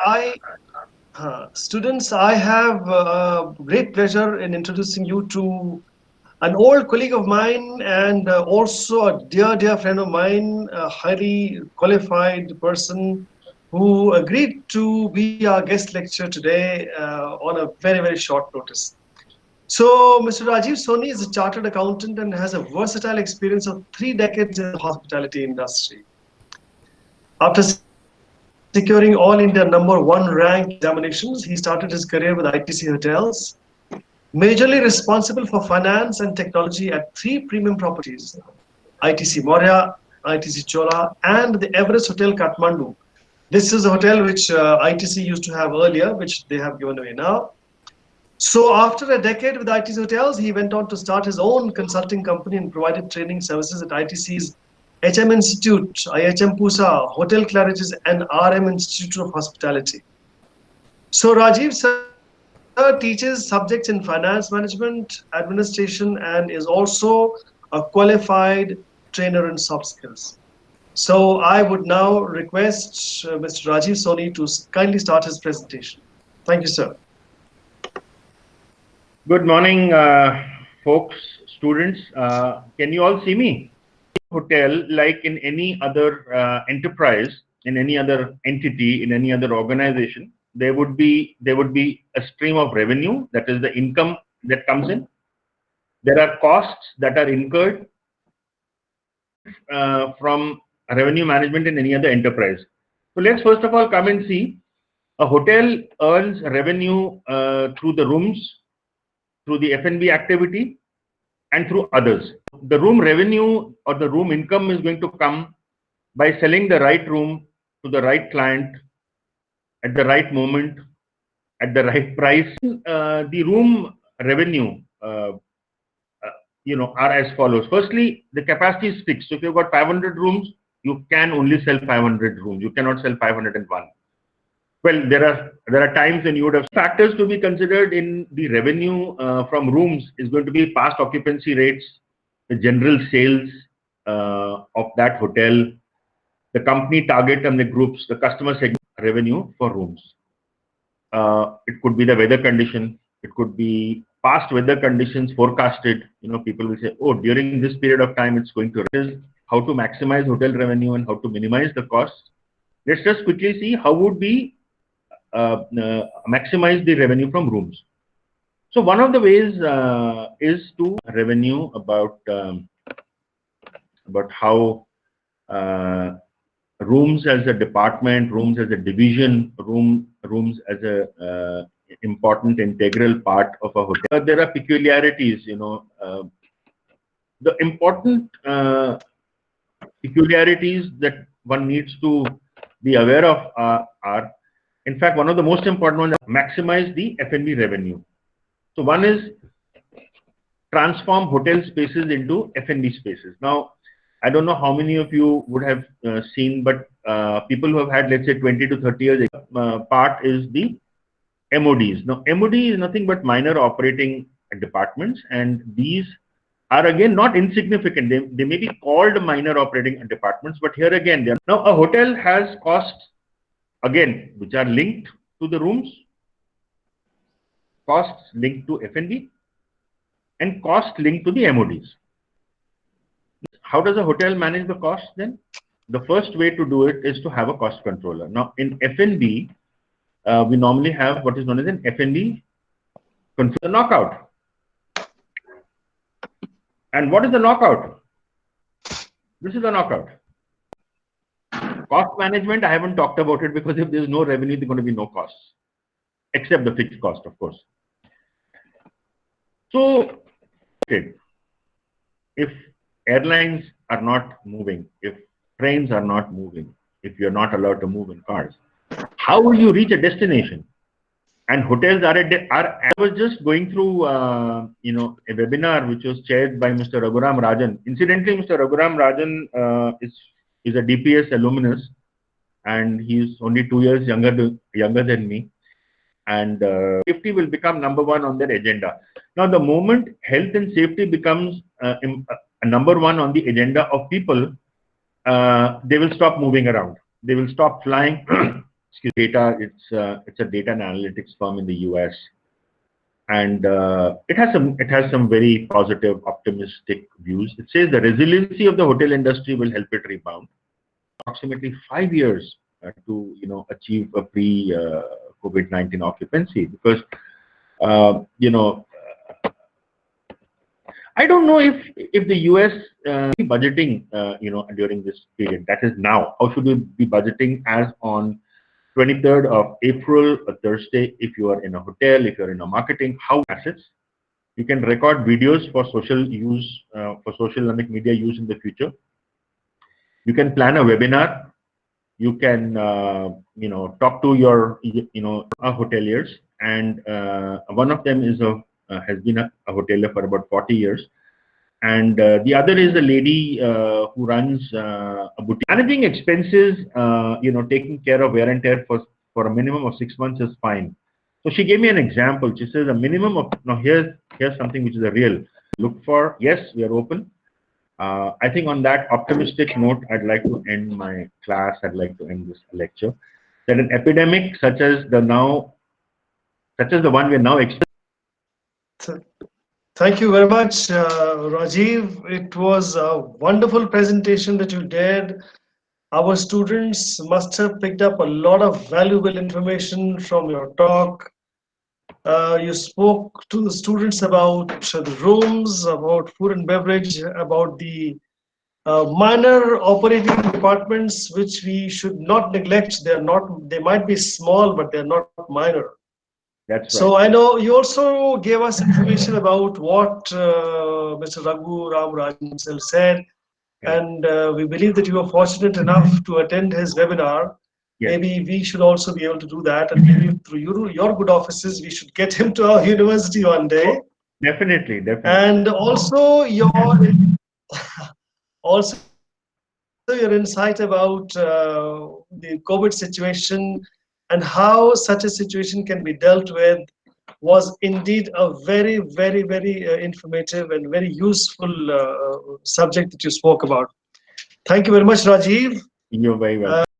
I students, I have great pleasure in introducing you to an old colleague of mine and also a dear friend of mine, a highly qualified person who agreed to be our guest lecturer today on a very short notice. So, Mr. Rajiv Soni is a chartered accountant and has a versatile experience of 3 decades in the hospitality industry. After securing all India #1 rank examinations, he started his career with ITC Hotels, majorly responsible for finance and technology at 3 premium properties: ITC Maurya, ITC Chola, and the Everest Hotel Kathmandu. This is a hotel which ITC used to have earlier, which they have given away now. So after a decade with ITC Hotels, he went on to start his own consulting company and provided training services at ITC's HM Institute, IHM Pusa, Hotel Claridge's, and RM Institute of Hospitality. So Rajiv sir teaches subjects in finance management, administration, and is also a qualified trainer in soft skills. So I would now request Mr. Rajiv Soni to kindly start his presentation. Thank you, sir. Good morning, folks, students. Can you all see me? Hotel, like in any other enterprise, in any other entity, in any other organization, there would be a stream of revenue, that is the income that comes in. There are costs that are incurred from revenue management in any other enterprise. So let's first of all come and see. A hotel earns revenue through the rooms, through the F&B activity, and through others. The room revenue or the room income is going to come by selling the right room to the right client at the right moment, at the right price. The room revenue, are as follows. Firstly, the capacity is fixed. So if you've got 500 rooms, you can only sell 500 rooms. You cannot sell 501. Well, there are times when you would have factors to be considered in the revenue from rooms is going to be past occupancy rates, the general sales of that hotel, the company target and the groups, the customer segment revenue for rooms. It could be the weather condition. It could be past weather conditions forecasted. People will say, oh, during this period of time, it's going to rain. How to maximize hotel revenue and how to minimize the costs. Let's just quickly see how would we maximize the revenue from rooms. So one of the ways is to revenue about how rooms as a department, rooms as a division, rooms as a important integral part of a hotel. There are peculiarities. The important peculiarities that one needs to be aware of are, in fact, one of the most important ones: maximize the F&B revenue. So one is transform hotel spaces into F&B spaces. Now, I don't know how many of you would have seen, but people who have had, let's say, 20 to 30 years, part is the MODs. Now, MOD is nothing but minor operating departments, and these are again not insignificant. They may be called minor operating departments, but here again, they are. Now, a hotel has costs, again, which are linked to the rooms, costs linked to F&B, and costs linked to the MODs. How does a hotel manage the costs then? The first way to do it is to have a cost controller. Now, in F&B, we normally have what is known as an F&B controller, the knockout. And what is the knockout? This is the knockout. Cost management, I haven't talked about it because if there's no revenue, there's going to be no costs, except the fixed cost, of course. So, if airlines are not moving, if trains are not moving, if you're not allowed to move in cars, how will you reach a destination? And hotels are I was just going through, a webinar which was chaired by Mr. Raghuram Rajan. Incidentally, Mr. Raghuram Rajan is a DPS alumnus, and he's only 2 years younger than me. And safety will become #1 on their agenda. Now, the moment health and safety becomes #1 on the agenda of people, they will stop moving around. They will stop flying. data. It's a data and analytics firm in the US, and it has some very positive, optimistic views. It says the resiliency of the hotel industry will help it rebound. Approximately 5 years to achieve a pre-COVID-19 occupancy, because you know I don't know if the US budgeting during this period, that is now. How should we be budgeting as on 23rd of April, a Thursday, if you are in a hotel, if you're in a marketing, how assets? You can record videos for social use, for social media use in the future. You can plan a webinar. You can, talk to your, hoteliers, and one of them has been a hotelier for about 40 years. And the other is a lady who runs a boutique. Managing expenses, taking care of wear and tear for a minimum of 6 months is fine. So she gave me an example. She says a minimum of, here's something which is a real look for. Yes, we are open. I think on that optimistic note, I'd like to end my class. I'd like to end this lecture. That an epidemic such as the one we're now experiencing. Thank you very much, Rajiv. It was a wonderful presentation that you did. Our students must have picked up a lot of valuable information from your talk. You spoke to the students about the rooms, about food and beverage, about the minor operating departments which we should not neglect. They might be small, but they're not minor. That's right. So I know you also gave us information about what Mr. Raghu Ram Rajan himself said, and we believe that you were fortunate enough to attend his webinar. Yes. Maybe we should also be able to do that, and maybe through your good offices, we should get him to our university one day. Definitely. And also your insight about the COVID situation and how such a situation can be dealt with was indeed a very, very, very informative and very useful subject that you spoke about. Thank you very much, Rajiv. You're very welcome.